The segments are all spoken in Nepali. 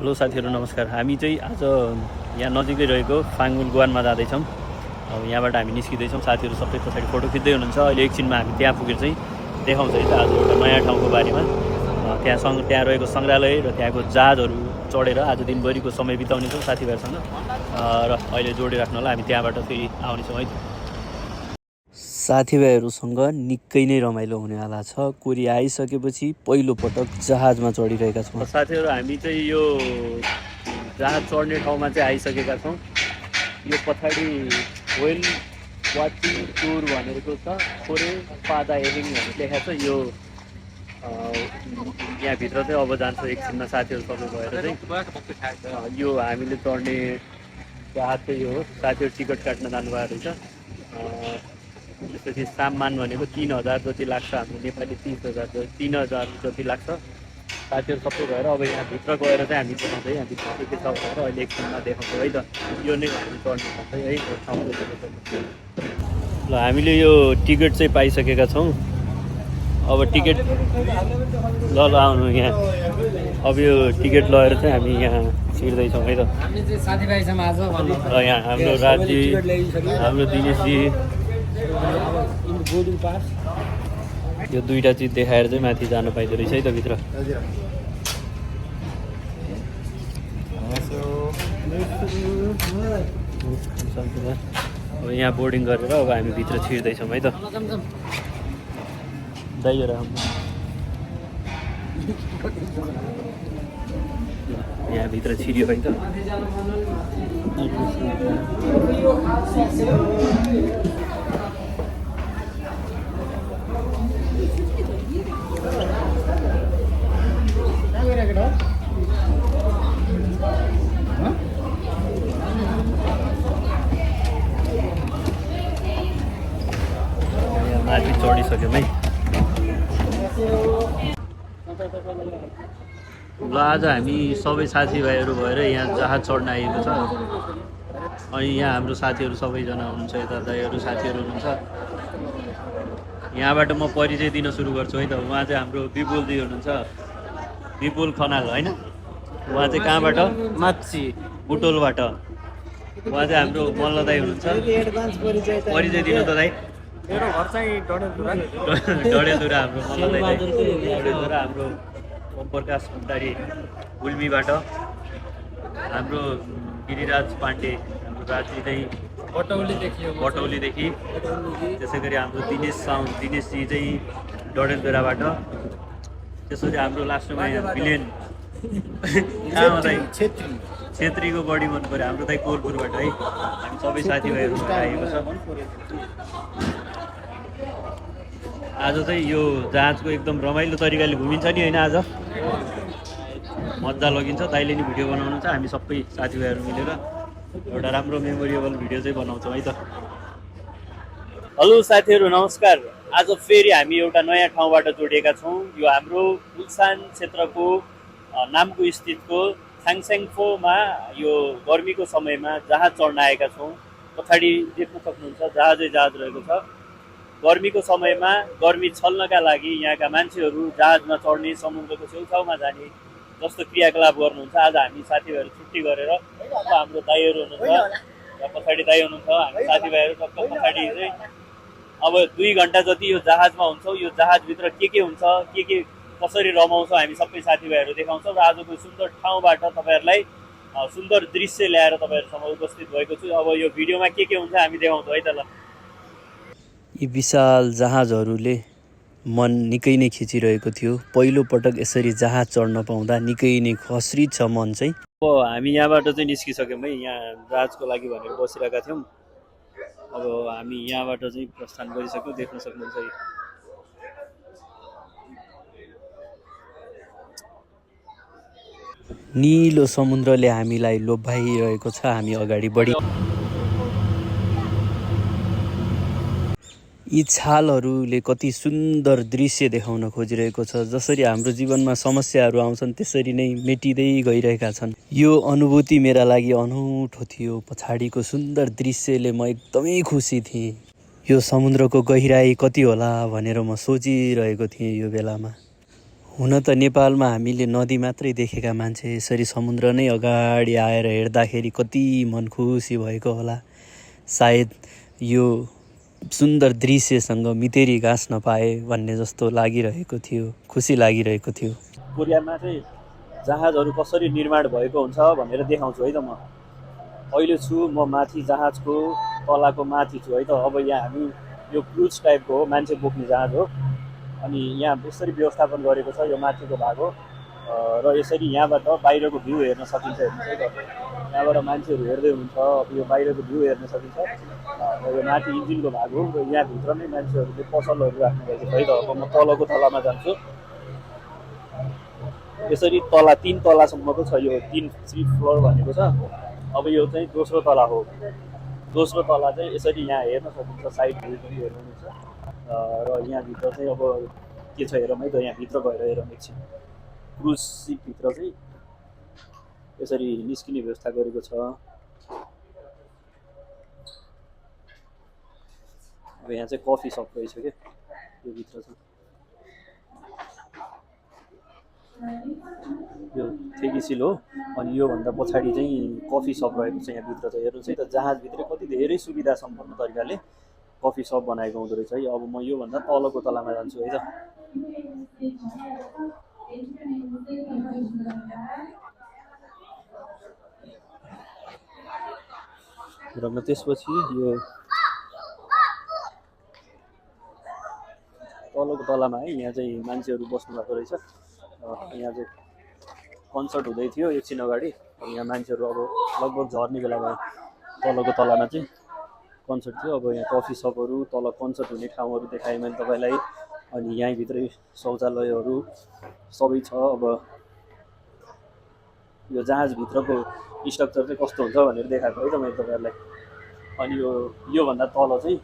हेलो साथीहरू नमस्कार। हामी चाहिँ आज यहाँ नजिकै रहेको फाङ्गुल गुवानमा जाँदैछौँ। अब यहाँबाट हामी निस्किँदैछौँ। साथीहरू सबै पछाडि फोटो खिच्दै हुनुहुन्छ। अहिले एकछिनमा हामी त्यहाँ पुगेर चाहिँ देखाउँछ है त आज एउटा नयाँ ठाउँको बारेमा। त्यहाँ रहेको सङ्ग्रहालय र त्यहाँको जहाजहरू चढेर आज दिनभरिको समय बिताउनेछौँ साथीभाइहरूसँग र अहिले जोडिराख्नु होला, हामी त्यहाँबाट फेरि आउनेछौँ है त। साथीभाइहरूसँग निकै नै रमाइलो हुनेवाला छ। कोरिया आइसकेपछि पहिलोपटक जहाजमा चढिरहेका छौँ। साथीहरू हामी चाहिँ यो जहाज चढ्ने ठाउँमा चाहिँ आइसकेका छौँ। यो पछाडि वेल वाचिङ टुर भनेको छ, कोरे पादा एलिङ भनेर लेखाएको छ। यो यहाँभित्र चाहिँ अब जान्छ एकछिनमा साथीहरू सबै भएर चाहिँ। यो हामीले चढ्ने जहाज चाहिँ यो हो। साथीहरू टिकट काट्न जानुभएको रहेछ। त्यसपछि सामान भनेको 3000 जति लाग्छ, हाम्रो नेपाली 30,000 जति लाग्छ। साथीहरू सबै भएर अब यहाँभित्र गएर चाहिँ हामी देखाउँछ है, यहाँभित्र के छ भनेर अहिले एकछिनमा देखाउँछौँ है त। यो नै हामी चढ्ने ठाउँ है ठाउँ। ल हामीले यो टिकट चाहिँ पाइसकेका छौँ। अब टिकट ल आउनु यहाँ। अब यो टिकट लगेर चाहिँ हामी यहाँ छिर्दैछौँ है त। यहाँ हाम्रो राजी, हाम्रो दिनेशजी, यो दुईवटा चिज देखाएर चाहिँ माथि जानु पाइँदो रहेछ है त भित्र। अब यहाँ बोर्डिङ गरेर अब हामी भित्र छिर्दैछौँ है त। दाइएर यहाँ भित्र छिर्यो है त। माथि चढिसक्यौँ है। ल आज हामी सबै साथीभाइहरू भएर यहाँ जहाज चढ्न आएको छ। अनि यहाँ हाम्रो साथीहरू सबैजना हुनुहुन्छ, यता दाइहरू साथीहरू हुनुहुन्छ। यहाँबाट म परिचय दिन सुरु गर्छु है त। उहाँ चाहिँ हाम्रो विपुलजी हुनुहुन्छ, विपुल खनाल होइन। उहाँ चाहिँ कहाँबाट? माथि बुटोलबाट। उहाँ चाहिँ हाम्रो मल्ल दाई हुनुहुन्छ। परिचय दिन त दाई। मेरो घर चाहिँ डडेलधुरा हाम्रो मल्ल दाई, डडेलधुरा। हाम्रो ओम प्रकाश भण्डारी गुल्मीबाट। हाम्रो गिरिराज पाण्डे, हाम्रो राजी चाहिँ बटौलीदेखि। त्यसै गरी हाम्रो दिनेशजी चाहिँ डडेलधुराबाट। त्यसपछि हाम्रो लास्टमा यहाँ भिलेन छेत्रीको बढी मन पऱ्यो, हाम्रो दाइ कोलपुरबाट है। हामी सबै साथीभाइहरू आएको छ। आज चाहिँ यो जहाजको एकदम रमाइलो तरिकाले घुमिन्छ नि होइन। आज मजा लगिन्छ। दाइले नि भिडियो बनाउनुहुन्छ, हामी सबै साथीभाइहरू मिलेर एउटा राम्रो मेमोरेबल भिडियो चाहिँ बनाउँछौँ है त। हेलो साथीहरू नमस्कार। आज फेरि हामी एउटा नयाँ ठाउँबाट जोडिएका छौँ। यो हाम्रो उल्सान क्षेत्रको नाम्बु स्थितको छाङसेङफोमा यो गर्मीको समयमा जहाज चढ्न आएका छौँ। पछाडि देख्न सक्नुहुन्छ जहाज रहेको छ। गर्मीको समयमा गर्मी छल्नका लागि यहाँका मान्छेहरू जहाजमा चढ्ने, समुद्रको छेउछाउमा जाने जस्तो क्रियाकलाप गर्नुहुन्छ। आज हामी साथीभाइहरू छुट्टी गरेर हाम्रो दाइहरू हुनुहुन्छ र पछाडि दाइ हुनुहुन्छ, हामी साथीभाइहरू टक्क पछाडि चाहिँ अब 2 घन्टा जति यो जहाजमा हुन्छौँ। यो जहाजभित्र के हुन्छ, के कसरी रमाउँछौँ हामी सबै साथीभाइहरू देखाउँछौँ। र आजको सुन्दर ठाउँबाट तपाईँहरूलाई सुन्दर दृश्य ल्याएर तपाईँहरूसँग उपस्थित भएको छु। अब यो भिडियोमा के हुन्छ हामी देखाउँछौँ है त। ल यी विशाल जहाजहरूले मन निकै नै खिचिरहेको थियो। पहिलोपटक यसरी जहाज चढ्न पाउँदा निकै नै खस्रित छ मन चाहिँ। अब हामी यहाँबाट चाहिँ निस्किसक्यौँ है। यहाँ जहाजको लागि भनेर बसिरहेका थियौँ। अब हामी यहाँबाट चाहिँ प्रस्थान गरिसक्यौँ, देख्न सक्नुहुन्छ है। निलो समुद्रले हामीलाई लोभ्याइरहेको छ। हामी अगाडि बढी। यी छालहरूले कति सुन्दर दृश्य देखाउन खोजिरहेको छ। जसरी हाम्रो जीवनमा समस्याहरू आउँछन् त्यसरी नै मेटिँदै गइरहेका छन्। यो अनुभूति मेरा लागि अनौठो थियो। पछाडिको सुन्दर दृश्यले म एकदमै खुसी थिएँ। यो समुद्रको गहिराई कति होला भनेर म सोचिरहेको थिएँ यो बेलामा। हुन त नेपालमा हामीले नदी मात्रै देखेका मान्छे यसरी समुद्र नै अगाडि आएर हेर्दाखेरि कति मन खुसी भएको होला। सायद यो सुन्दर दृश्यसँग मितेरी गाँस्न पाए भन्ने जस्तो लागिरहेको थियो, खुसी लागिरहेको थियो। कोरियामा चाहिँ जहाजहरू कसरी निर्माण भएको हुन्छ भनेर देखाउँछु है त म। अहिले छु म माथि जहाजको तलाको माथि छु है त। अब यहाँ हामी यो क्रुज टाइपको हो, मान्छे बोक्ने जहाज हो। अनि यहाँ यसरी व्यवस्थापन गरेको छ, यो माथिको भाग हो र यसरी यहाँबाट बाहिरको भ्यू हेर्न सकिन्छ हेर्नुहोस् है त। यहाँबाट मान्छेहरू हेर्दै हुन्छ, अब यो बाहिरको भ्यू हेर्न सकिन्छ र यो माथि इन्जिनको भाग हो र यहाँभित्र नै मान्छेहरूले पसलहरू राख्नुभएको छ है त। अब म तलको तलामा जान्छु। यसरी तला 3 तलासम्मको छ, यो 3 फ्लोर भनेको छ। अब यो चाहिँ दोस्रो तला हो। दोस्रो तला चाहिँ यसरी यहाँ हेर्न सकिन्छ, साइड भ्यू पनि हेर्नुहुन्छ र यहाँभित्र चाहिँ अब के छ हेरौँ है त। यहाँभित्र गएर हेरौँ एकछिन। क्रुज सिपभित्र चाहिँ यसरी निस्किने व्यवस्था गरेको छ। अब यहाँ चाहिँ कफी सप रहेछ क्या, यो भित्र छ। यो थेगिसिल हो अनि योभन्दा पछाडि चाहिँ कफी सप रहेको छ यहाँभित्र चाहिँ। हेर्नुहोस् है त, जहाजभित्र कति धेरै सुविधा सम्पन्न तरिकाले कफी सप बनाएको हुँदो रहेछ है। अब म योभन्दा तलको तलामा जान्छु है त। र म त्यसपछि यो तलको तलामा है, यहाँ चाहिँ मान्छेहरू बस्नु भएको रहेछ। यहाँ चाहिँ कन्सर्ट हुँदै थियो एकछिन अगाडि। अब यहाँ मान्छेहरू अब लगभग झर्ने बेला भयो। तलको तलामा चाहिँ कन्सर्ट थियो। अब यहाँ कफी सपहरू, तल कन्सर्ट हुने ठाउँहरू देखाएँ मैले तपाईँलाई। अनि यहीँभित्रै शौचालयहरू सबै छ। अब यो जहाजभित्रको स्ट्रक्चर चाहिँ कस्तो हुन्छ भनेर देखाएको है त मैले तपाईँहरूलाई। अनि योभन्दा तल चाहिँ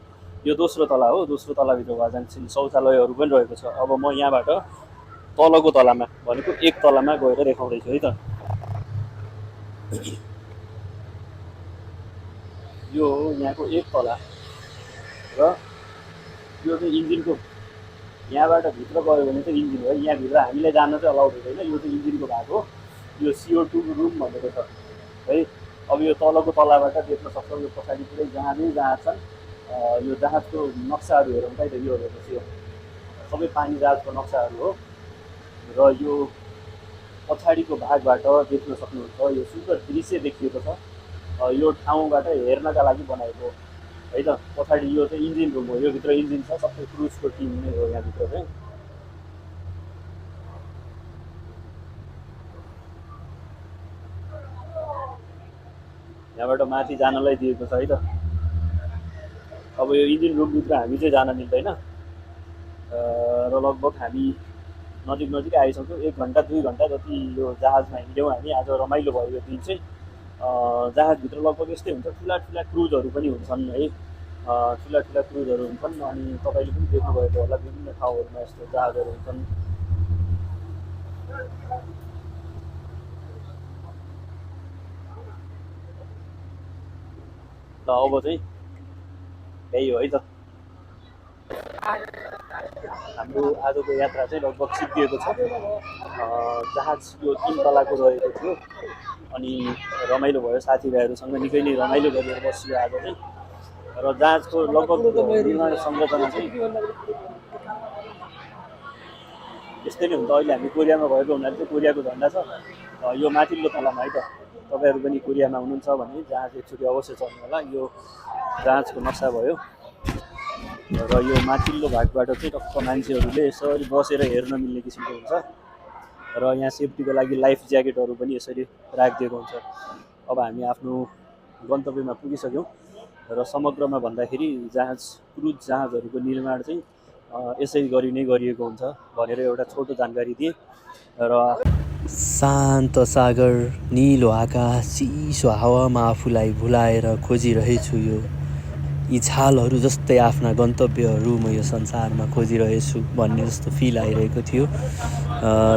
यो दोस्रो तला हो। दोस्रो तलाभित्र भए जान्छन् शौचालयहरू पनि रहेको छ। अब म यहाँबाट तलको तलामा भनेको 1 तलामा गएर देखाउँदैछु है त। यो हो यहाँको 1 तला र यो चाहिँ इन्जिनको, यहाँबाट भित्र गयो भने चाहिँ इन्जिन हो। यहाँभित्र हामीले जान चाहिँ अलाउड हुँदैन। यो चाहिँ इन्जिनको भाग हो। यो CO2 रुम भनेको छ है। अब यो तलको तलाबाट देख्न सक्छौँ, यो पछाडि पुरै जहाजै जहाज छन्। यो जहाजको नक्साहरू हेरौँ है त। यो हेर्नुहोस्, यो सबै पानी जहाजको नक्साहरू हो र यो पछाडिको भागबाट देख्न सक्नुहुन्छ यो सुन्दर दृश्य देखिएको छ। यो ठाउँबाट हेर्नका लागि बनाएको है त। पछाडि यो चाहिँ इन्जिन रुम हो। यो भित्र इन्जिन छ, सबै क्रुजको टिम नै हो यहाँभित्र चाहिँ। यहाँबाट माथि जानलाई दिएको छ है त। अब यो इन्जिन रुमभित्र हामी चाहिँ जान मिल्दैन र लगभग हामी नजिक आइसक्यौँ। 1 घन्टा 2 घन्टा जति यो जहाजमा हिँड्यौँ हामी। आज रमाइलो भयो यो दिन चाहिँ। जहाजभित्र लगभग यस्तै हुन्छ, ठुला क्रुजहरू पनि हुन्छन् है। ठुला क्रुजहरू हुन्छन्। अनि तपाईँले पनि देख्नुभएको होला, विभिन्न ठाउँहरूमा यस्तो जहाजहरू हुन्छन्। ल अब चाहिँ यही हो है त। हाम्रो आजको यात्रा चाहिँ लगभग सिद्धिएको छ। जहाज यो 3 तलाको रहेको थियो अनि रमाइलो भयो। साथीभाइहरूसँग निकै नै रमाइलो गरेर बसियो आज चाहिँ। र जहाजको लगभग निर्माण संरचना चाहिँ यस्तै नै हुन्छ। अहिले हामी कोरियामा भएको हुनाले चाहिँ कोरियाको झन्डा छ यो माथिल्लो तलामा है त। तपाईँहरू पनि कोरियामा हुनुहुन्छ भने जहाज एकचोटि अवश्य चढ्नु होला। यो जहाजको नक्सा भयो र यो माथिल्लो भागबाट चाहिँ टक्क मान्छेहरूले यसरी बसेर हेर्न मिल्ने किसिमको हुन्छ र यहाँ सेफ्टीको लागि लाइफ ज्याकेटहरू पनि यसरी राखिदिएको हुन्छ। अब हामी आफ्नो गन्तव्यमा पुगिसक्यौँ र समग्रमा भन्दाखेरि क्रुज जहाजहरूको निर्माण चाहिँ यसै गरी नै गरिएको हुन्छ भनेर एउटा छोटो जानकारी दिएँ। र शान्त सागर, निलो आकाश, चिसो हावामा आफूलाई भुलाएर खोजिरहेछु यो। यी छालहरू जस्तै आफ्ना गन्तव्यहरू म यो संसारमा खोजिरहेछु भन्ने जस्तो फिल आइरहेको थियो।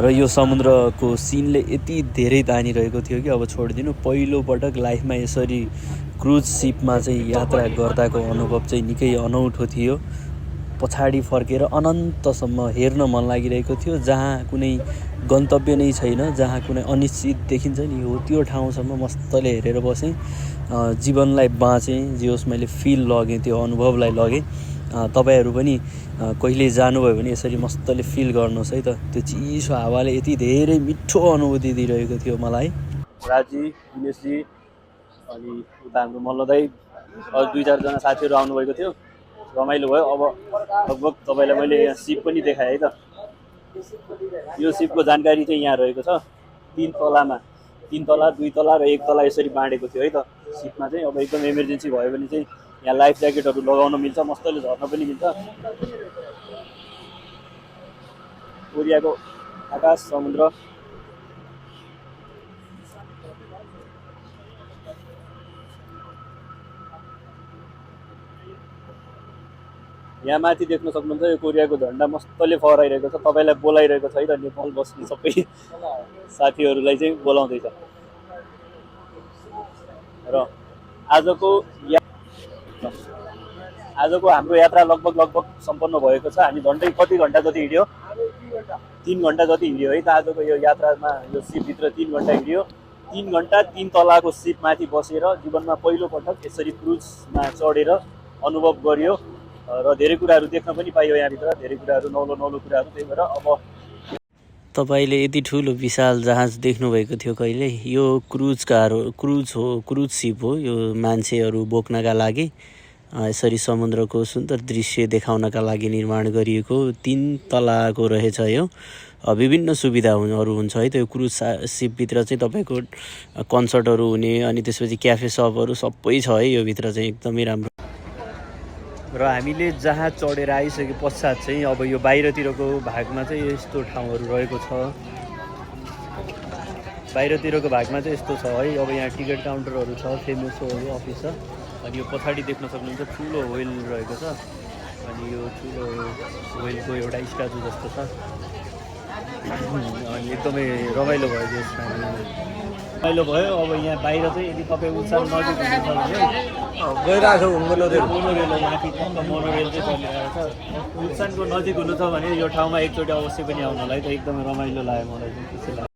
र यो समुद्रको सिनले यति धेरै तानिरहेको थियो कि अब छोडिदिनु। पहिलोपटक लाइफमा यसरी क्रुज सिपमा चाहिँ यात्रा गर्दाको अनुभव चाहिँ निकै अनौठो थियो। पछाडि फर्केर अनन्तसम्म हेर्न मन लागिरहेको थियो, जहाँ कुनै गन्तव्य नै छैन, जहाँ कुनै अनिश्चित देखिन्छ नि हो त्यो ठाउँसम्म मस्तले हेरेर बसेँ। जीवनलाई बाँचेँ, जे होस् मैले फिल लगेँ, त्यो अनुभवलाई लगेँ। तपाईँहरू पनि कहिले जानुभयो भने यसरी मस्तले फिल गर्नुहोस् है त। त्यो चिसो हावाले यति धेरै मिठो अनुभूति दिइरहेको थियो मलाई। राजी, दिनेशजी अनि उता हाम्रो मल्लदाई अरू 2-4 जना साथीहरू आउनुभएको थियो, रमाइलो भयो। अब लगभग तपाईँलाई मैले यहाँ सिप पनि देखाएँ है त। यो सिपको जानकारी चाहिँ यहाँ रहेको छ, 3 तलामा, 3 तला, 2 तला र 1 तला यसरी बाँडेको थियो है त सिपमा चाहिँ। अब एकदम इमर्जेन्सी भयो भने चाहिँ यहाँ लाइफ ज्याकेटहरू लगाउन मिल्छ, मस्तले झर्न पनि मिल्छ। कोरियाको आकाश, समुद्र, यहाँ माथि देख्न सक्नुहुन्छ यो कोरियाको झन्डा मस्तले फहराइरहेको छ। तपाईँलाई बोलाइरहेको छ है त, नेपाल बस्ने सबै साथीहरूलाई चाहिँ बोलाउँदैछ। र आजको हाम्रो यात्रा लगभग सम्पन्न भएको छ। हामी झन्डै कति घन्टा जति हिँड्यो? 3 घन्टा जति हिँड्यो है त आजको यो यात्रामा। यो सिपभित्र 3 घन्टा हिँड्यो। 3 घन्टा 3 तलाको सिपमाथि बसेर जीवनमा पहिलोपटक यसरी क्रुजमा चढेर अनुभव गरियो र धेरै कुराहरू देख्न पनि पाइयो यहाँभित्र, धेरै कुराहरू, नौलो कुराहरू। त्यही भएर अब तपाईँले यति ठुलो विशाल जहाज देख्नुभएको थियो कहिले? यो क्रुज सिप हो। यो मान्छेहरू बोक्नका लागि यसरी समुद्रको सुन्दर दृश्य देखाउनका लागि निर्माण गरिएको 3 तलाको रहेछ यो। विभिन्न सुविधाहरू हुन्छ है त यो क्रुज सिपभित्र चाहिँ। तपाईँको कन्सर्टहरू हुने, अनि त्यसपछि क्याफे सपहरू सबै छ है यो भित्र चाहिँ, एकदमै राम्रो। र हामीले जहाँ चढेर आइसके पश्चात चाहिँ अब यो बाहिरतिरको भागमा चाहिँ यस्तो ठाउँहरू रहेको छ। बाहिरतिरको भागमा चाहिँ यस्तो छ है। अब यहाँ टिकट काउन्टरहरू छ, फेमस हो यो अफिस छ। अनि यो पछाडि देख्न सक्नुहुन्छ ठुलो व्हेल रहेको छ। अनि यो ठुलो व्हेलको एउटा स्ट्याचु जस्तो छ। अनि एकदमै रमाइलो भयो यो रमाइलो भयो। अब यहाँ बाहिर चाहिँ यदि तपाईँ उल्सान नजिक हुनुहुन्छ भने गइरहेको छ मोनोरेल माथि मोनोरेल चाहिँ चलिरहेको छ। उल्सानको नजिक हुनु छ भने यो ठाउँमा एकचोटि अवश्य पनि आउनलाई त एकदमै रमाइलो लाग्यो मलाई चाहिँ, खुसी लाग्यो।